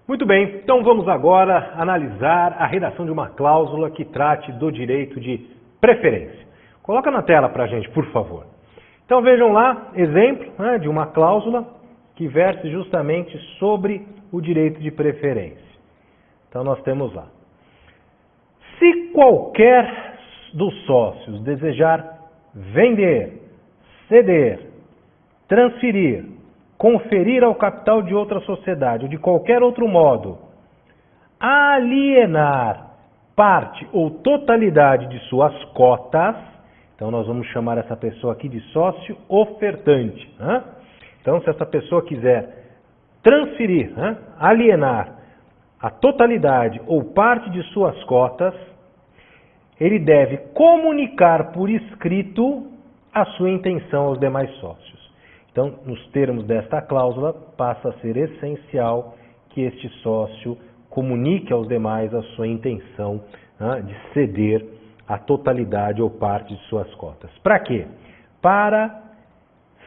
Muito bem, então vamos agora analisar a redação de uma cláusula que trate do direito de preferência. Coloca na tela para a gente, por favor. Então vejam lá, exemplo de uma cláusula que verse justamente sobre o direito de preferência. Então nós temos lá. Se qualquer dos sócios desejar vender, ceder, transferir, conferir ao capital de outra sociedade ou de qualquer outro modo, alienar parte ou totalidade de suas cotas, então nós vamos chamar essa pessoa aqui de sócio ofertante. Então, se essa pessoa quiser transferir, alienar a totalidade ou parte de suas cotas, ele deve comunicar por escrito a sua intenção aos demais sócios. Então, nos termos desta cláusula, passa a ser essencial que este sócio comunique aos demais a sua intenção de ceder a totalidade ou parte de suas cotas. Para quê? Para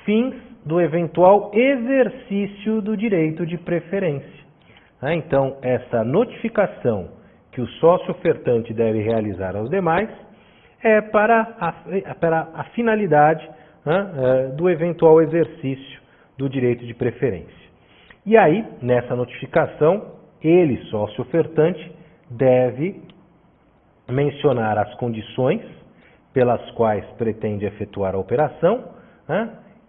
fins do eventual exercício do direito de preferência. Então, essa notificação que o sócio ofertante deve realizar aos demais é para a finalidade do eventual exercício do direito de preferência. E aí, nessa notificação, ele, sócio ofertante, deve mencionar as condições pelas quais pretende efetuar a operação,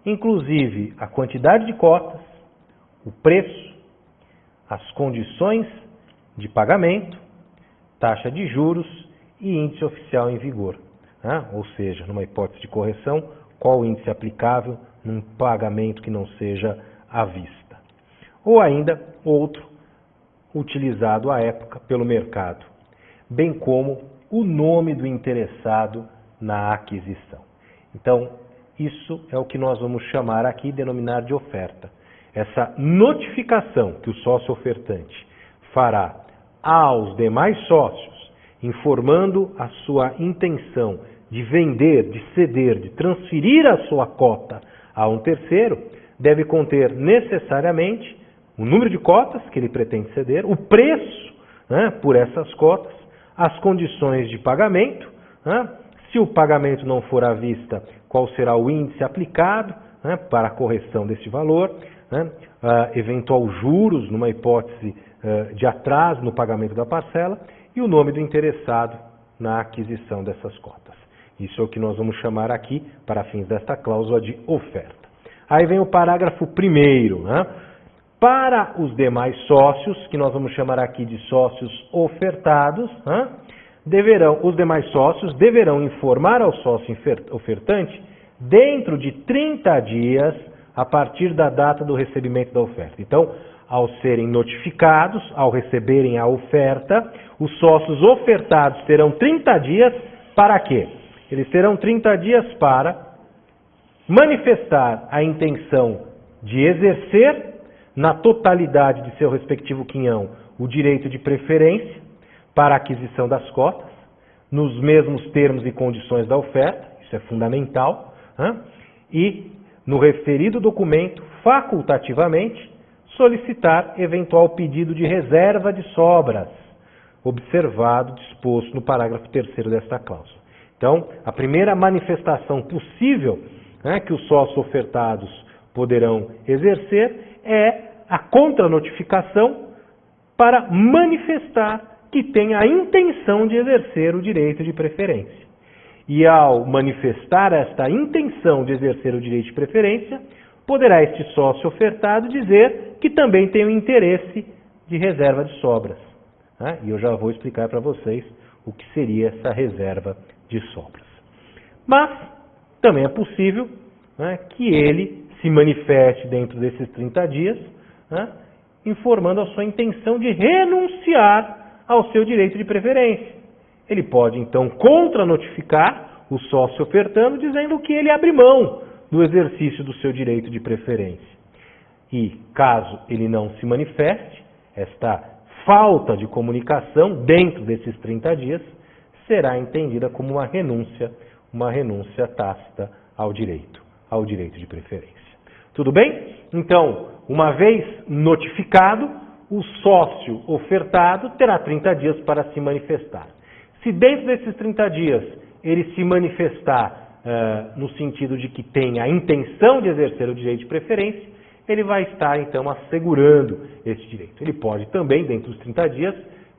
inclusive a quantidade de cotas, o preço, as condições de pagamento, taxa de juros e índice oficial em vigor. Ou seja, numa hipótese de correção, qual o índice aplicável num pagamento que não seja à vista. Ou ainda, outro, utilizado à época pelo mercado, bem como o nome do interessado na aquisição. Então, isso é o que nós vamos chamar aqui, denominar de oferta. Essa notificação que o sócio ofertante fará aos demais sócios, informando a sua intenção de vender, de ceder, de transferir a sua cota a um terceiro, deve conter necessariamente o número de cotas que ele pretende ceder, o preço por essas cotas, as condições de pagamento, se o pagamento não for à vista, qual será o índice aplicado para a correção desse valor, eventual juros numa hipótese de atraso no pagamento da parcela e o nome do interessado na aquisição dessas cotas. Isso é o que nós vamos chamar aqui, para fins desta cláusula, de oferta. Aí vem o parágrafo 1º. Para os demais sócios, que nós vamos chamar aqui de sócios ofertados, os demais sócios deverão informar ao sócio ofertante dentro de 30 dias a partir da data do recebimento da oferta. Então, ao serem notificados, ao receberem a oferta, os sócios ofertados terão 30 dias para quê? Eles terão 30 dias para manifestar a intenção de exercer, na totalidade de seu respectivo quinhão, o direito de preferência para a aquisição das cotas, nos mesmos termos e condições da oferta, isso é fundamental, e, no referido documento, facultativamente, solicitar eventual pedido de reserva de sobras, observado, disposto no parágrafo 3º desta cláusula. Então, a primeira manifestação possível que os sócios ofertados poderão exercer é a contranotificação para manifestar que tem a intenção de exercer o direito de preferência. E ao manifestar esta intenção de exercer o direito de preferência, poderá este sócio ofertado dizer que também tem o interesse de reserva de sobras. E eu já vou explicar para vocês o que seria essa reserva de sobras. Mas também é possível que ele se manifeste dentro desses 30 dias, informando a sua intenção de renunciar ao seu direito de preferência. Ele pode, então, contranotificar o sócio ofertando, dizendo que ele abre mão do exercício do seu direito de preferência. E, caso ele não se manifeste, esta falta de comunicação dentro desses 30 dias será entendida como uma renúncia tácita ao direito de preferência. Tudo bem? Então, uma vez notificado, o sócio ofertado terá 30 dias para se manifestar. Se dentro desses 30 dias ele se manifestar no sentido de que tem a intenção de exercer o direito de preferência, ele vai estar, então, assegurando esse direito. Ele pode também, dentro dos 30 dias,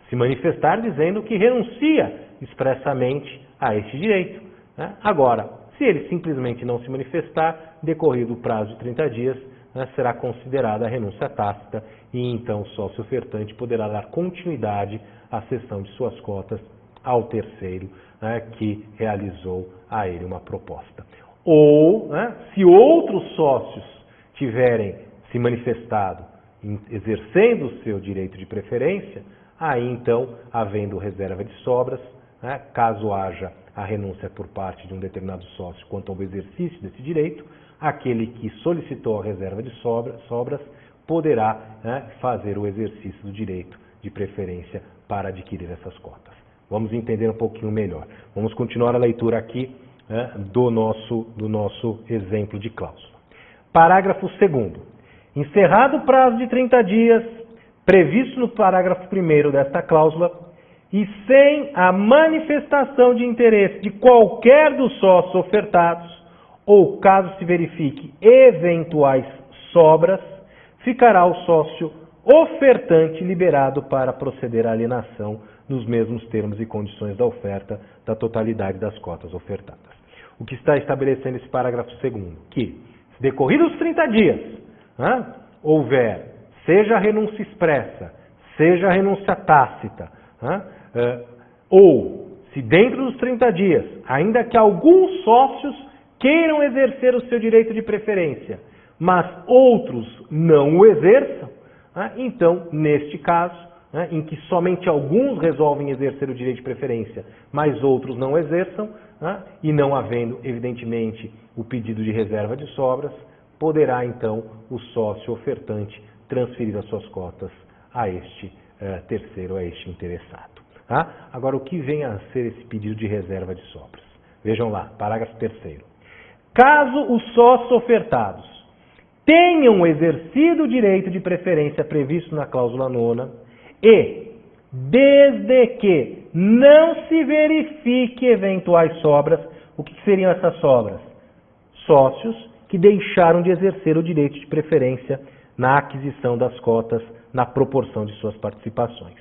se manifestar dizendo que renuncia expressamente a esse direito, né? Agora, se ele simplesmente não se manifestar, decorrido o prazo de 30 dias, né, será considerada a renúncia tácita e, então, o sócio ofertante poderá dar continuidade à cessão de suas cotas ao terceiro, né, que realizou a ele uma proposta. Ou, né, se outros sócios tiverem se manifestado exercendo o seu direito de preferência, aí então, havendo reserva de sobras, né, caso haja a renúncia por parte de um determinado sócio quanto ao exercício desse direito, aquele que solicitou a reserva de sobras poderá, né, fazer o exercício do direito de preferência para adquirir essas cotas. Vamos entender um pouquinho melhor. Vamos continuar a leitura aqui, né, do nosso exemplo de cláusula. Parágrafo 2º. Encerrado o prazo de 30 dias, previsto no parágrafo 1º desta cláusula, e sem a manifestação de interesse de qualquer dos sócios ofertados, ou caso se verifique eventuais sobras, ficará o sócio ofertante liberado para proceder à alienação nos mesmos termos e condições da oferta da totalidade das cotas ofertadas. O que está estabelecendo esse parágrafo 2º? Que, se decorridos os 30 dias, houver, seja a renúncia expressa, seja a renúncia tácita, ou, se dentro dos 30 dias, ainda que alguns sócios queiram exercer o seu direito de preferência, mas outros não o exerçam, então, neste caso, em que somente alguns resolvem exercer o direito de preferência, mas outros não exerçam, e não havendo, evidentemente, o pedido de reserva de sobras, poderá, então, o sócio ofertante transferir as suas cotas a este terceiro, a este interessado. Agora, o que vem a ser esse pedido de reserva de sobras? Vejam lá, parágrafo 3º. Caso os sócios ofertados tenham exercido o direito de preferência previsto na cláusula 9ª e, desde que não se verifique eventuais sobras, o que seriam essas sobras? Sócios que deixaram de exercer o direito de preferência na aquisição das cotas na proporção de suas participações.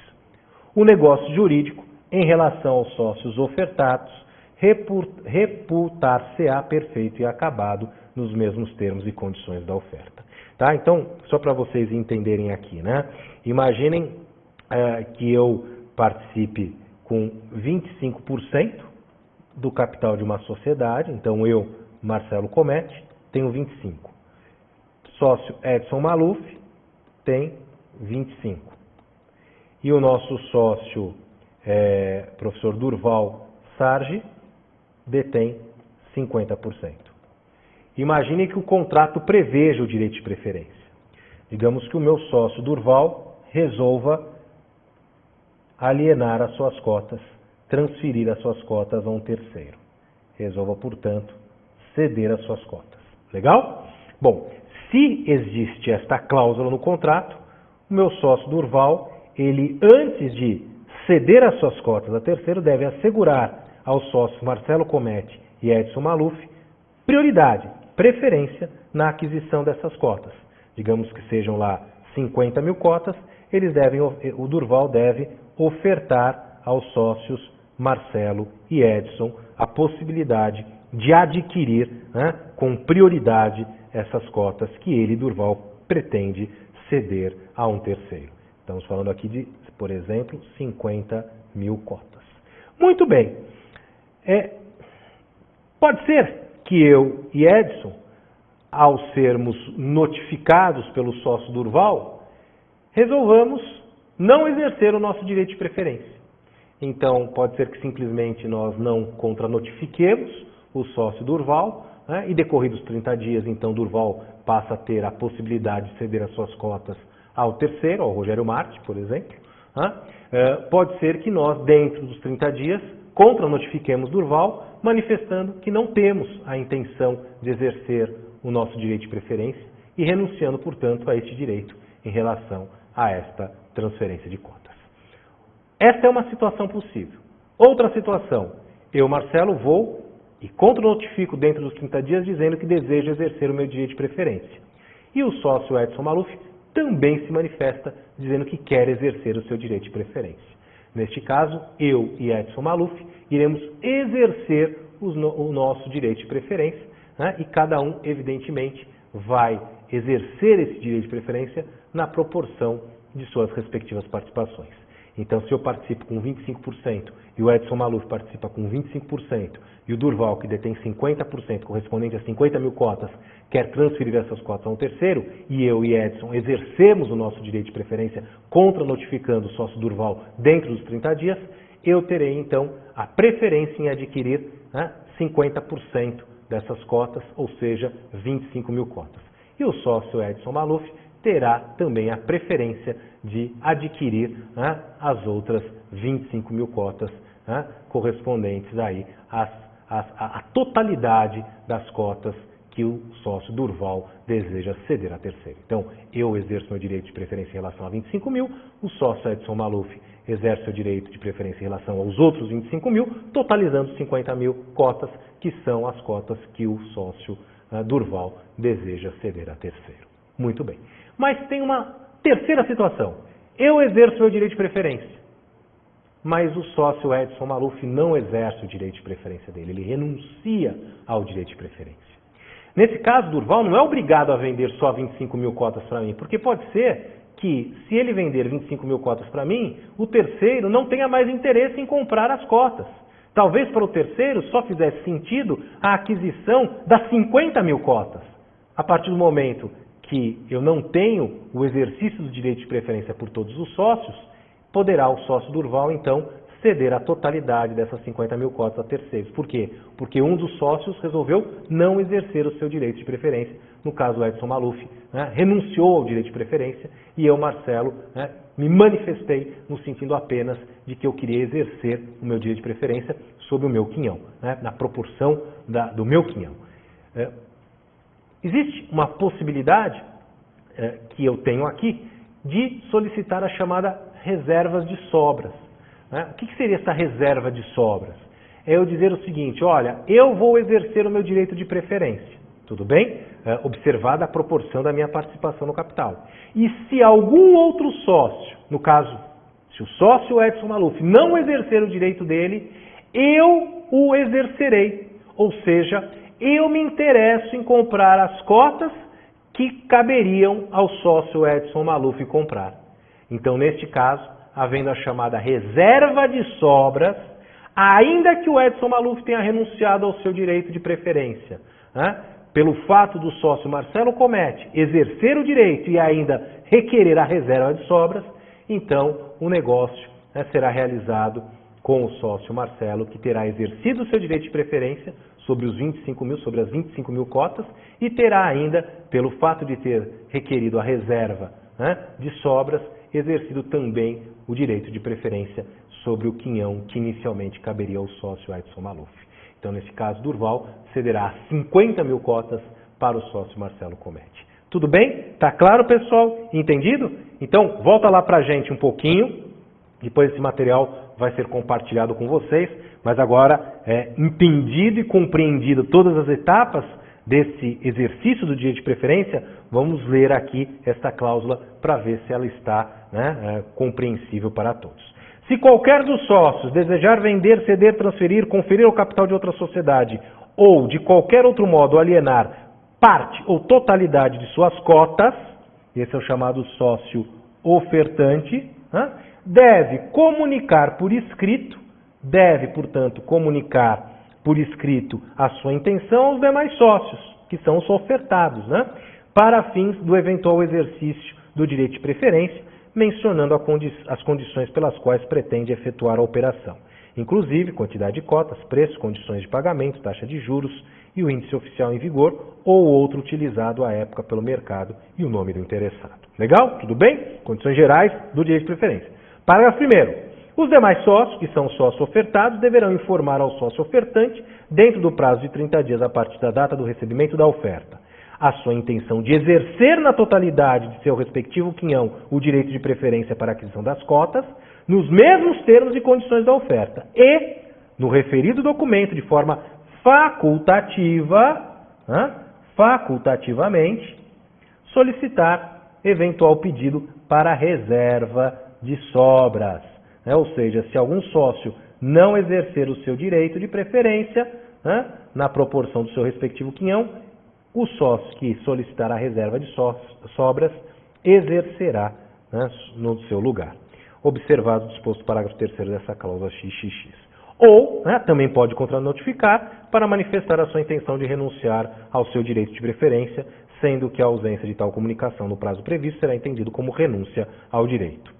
O negócio jurídico, em relação aos sócios ofertados, reputar-se-á perfeito e acabado nos mesmos termos e condições da oferta. Tá? Então, só para vocês entenderem aqui, né? Imaginem que eu participe com 25% do capital de uma sociedade, então eu, Marcelo Comete, tenho 25%. Sócio Edson Maluf tem 25%. E o nosso sócio, professor Durval Sargi, detém 50%. Imagine que o contrato preveja o direito de preferência. Digamos que o meu sócio Durval resolva alienar as suas cotas, transferir as suas cotas a um terceiro. Resolva, portanto, ceder as suas cotas. Legal? Bom, se existe esta cláusula no contrato, o meu sócio Durval, ele, antes de ceder as suas cotas a terceiro, deve assegurar aos sócios Marcelo Comete e Edson Maluf prioridade, preferência na aquisição dessas cotas. Digamos que sejam lá 50 mil cotas, o Durval deve ofertar aos sócios Marcelo e Edson a possibilidade de adquirir, né, com prioridade essas cotas que ele, Durval, pretende ceder a um terceiro. Estamos falando aqui de, por exemplo, 50 mil cotas. Muito bem. Pode ser que eu e Edson, ao sermos notificados pelo sócio Durval, resolvamos não exercer o nosso direito de preferência. Então, pode ser que simplesmente nós não contranotifiquemos o sócio Durval, né, e decorridos 30 dias, então, Durval passa a ter a possibilidade de ceder as suas cotas ao terceiro, ao Rogério Marte, por exemplo. Pode ser que nós, dentro dos 30 dias, contranotifiquemos Durval, manifestando que não temos a intenção de exercer o nosso direito de preferência e renunciando, portanto, a este direito em relação a esta transferência de cotas. Esta é uma situação possível. Outra situação, eu, Marcelo, vou e contra-notifico dentro dos 30 dias dizendo que desejo exercer o meu direito de preferência. E o sócio Edson Maluf também se manifesta dizendo que quer exercer o seu direito de preferência. Neste caso, eu e Edson Maluf iremos exercer o nosso direito de preferência, né? E cada um, evidentemente, vai exercer esse direito de preferência na proporção de suas respectivas participações. Então, se eu participo com 25% e o Edson Maluf participa com 25% e o Durval, que detém 50%, correspondente a 50 mil cotas, quer transferir essas cotas a um terceiro, e eu e Edson exercemos o nosso direito de preferência contra-notificando o sócio Durval dentro dos 30 dias, eu terei, então, a preferência em adquirir 50% dessas cotas, ou seja, 25 mil cotas. E o sócio Edson Maluf terá também a preferência de adquirir as outras 25 mil cotas correspondentes aí à totalidade das cotas que o sócio Durval deseja ceder a terceiro. Então, eu exerço meu direito de preferência em relação a 25 mil, o sócio Edson Maluf exerce o direito de preferência em relação aos outros 25 mil, totalizando 50 mil cotas, que são as cotas que o sócio Durval deseja ceder a terceiro. Muito bem. Mas tem uma terceira situação. Eu exerço meu direito de preferência, mas o sócio Edson Maluf não exerce o direito de preferência dele, ele renuncia ao direito de preferência. Nesse caso, Durval não é obrigado a vender só 25 mil cotas para mim, porque pode ser que, se ele vender 25 mil cotas para mim, o terceiro não tenha mais interesse em comprar as cotas. Talvez para o terceiro só fizesse sentido a aquisição das 50 mil cotas. A partir do momento que eu não tenho o exercício do direito de preferência por todos os sócios, poderá o sócio Durval, então, ceder a totalidade dessas 50 mil cotas a terceiros. Por quê? Porque um dos sócios resolveu não exercer o seu direito de preferência. No caso, o Edson Maluf renunciou ao direito de preferência e eu, Marcelo, me manifestei no sentido apenas de que eu queria exercer o meu direito de preferência sobre o meu quinhão, na proporção do meu quinhão. Existe uma possibilidade que eu tenho aqui de solicitar a chamada reservas de sobras. O que seria essa reserva de sobras? É eu dizer o seguinte, olha, eu vou exercer o meu direito de preferência, tudo bem? Observada a proporção da minha participação no capital. E se algum outro sócio, no caso, se o sócio Edson Maluf não exercer o direito dele, eu o exercerei. Ou seja, eu me interesso em comprar as cotas que caberiam ao sócio Edson Maluf comprar. Então, neste caso, havendo a chamada reserva de sobras, ainda que o Edson Maluf tenha renunciado ao seu direito de preferência, pelo fato do sócio Marcelo Comete exercer o direito e ainda requerer a reserva de sobras, então o negócio será realizado com o sócio Marcelo, que terá exercido o seu direito de preferência sobre os 25 mil, sobre as 25 mil cotas, e terá ainda, pelo fato de ter requerido a reserva de sobras, exercido também o direito de preferência sobre o quinhão que inicialmente caberia ao sócio Edson Maluf. Então, nesse caso, Durval cederá 50 mil cotas para o sócio Marcelo Comete. Tudo bem? Tá claro, pessoal? Entendido? Então, volta lá para a gente um pouquinho, depois esse material vai ser compartilhado com vocês, mas agora, entendido e compreendido todas as etapas desse exercício do direito de preferência, vamos ler aqui esta cláusula para ver se ela está compreensível para todos. Se qualquer dos sócios desejar vender, ceder, transferir, conferir o capital de outra sociedade ou, de qualquer outro modo, alienar parte ou totalidade de suas cotas, esse é o chamado sócio ofertante, deve comunicar por escrito, portanto, comunicar por escrito a sua intenção aos demais sócios, que são os ofertados, para fins do eventual exercício do direito de preferência, mencionando as condições pelas quais pretende efetuar a operação, inclusive quantidade de cotas, preço, condições de pagamento, taxa de juros e o índice oficial em vigor ou outro utilizado à época pelo mercado e o nome do interessado. Legal? Tudo bem? Condições gerais do direito de preferência. Parágrafo 1º. Os demais sócios, que são sócios ofertados, deverão informar ao sócio ofertante, dentro do prazo de 30 dias a partir da data do recebimento da oferta, a sua intenção de exercer na totalidade de seu respectivo quinhão o direito de preferência para a aquisição das cotas, nos mesmos termos e condições da oferta, e, no referido documento, de forma facultativamente, solicitar eventual pedido para reserva de sobras. Ou seja, se algum sócio não exercer o seu direito de preferência, na proporção do seu respectivo quinhão, o sócio que solicitar a reserva de sobras exercerá no seu lugar. Observado o disposto parágrafo 3º dessa cláusula XXX. Ou, também pode contranotificar para manifestar a sua intenção de renunciar ao seu direito de preferência, sendo que a ausência de tal comunicação no prazo previsto será entendido como renúncia ao direito.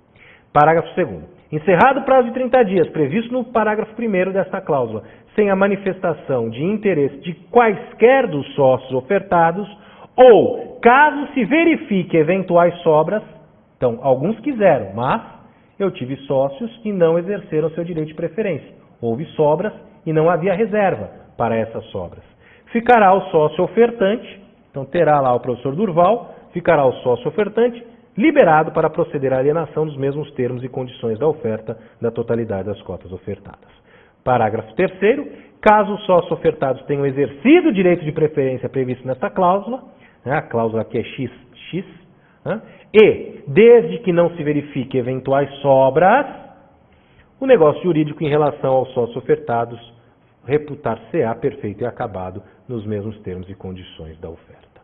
Parágrafo 2º. Encerrado o prazo de 30 dias, previsto no parágrafo 1º desta cláusula, sem a manifestação de interesse de quaisquer dos sócios ofertados, ou, caso se verifique eventuais sobras, então, alguns quiseram, mas eu tive sócios que não exerceram seu direito de preferência. Houve sobras e não havia reserva para essas sobras. Ficará o sócio ofertante, então terá lá o professor Durval, ficará o sócio ofertante liberado para proceder à alienação dos mesmos termos e condições da oferta da totalidade das cotas ofertadas. Parágrafo 3º. Caso os sócios ofertados tenham exercido o direito de preferência previsto nesta cláusula, a cláusula aqui é XX, e, desde que não se verifique eventuais sobras, o negócio jurídico em relação aos sócios ofertados reputar-se-á perfeito e acabado nos mesmos termos e condições da oferta.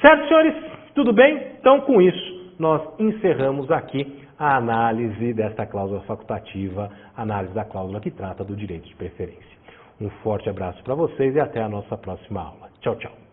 Certo, senhores? Tudo bem? Então, com isso, nós encerramos aqui a análise desta cláusula facultativa, análise da cláusula que trata do direito de preferência. Um forte abraço para vocês e até a nossa próxima aula. Tchau, tchau.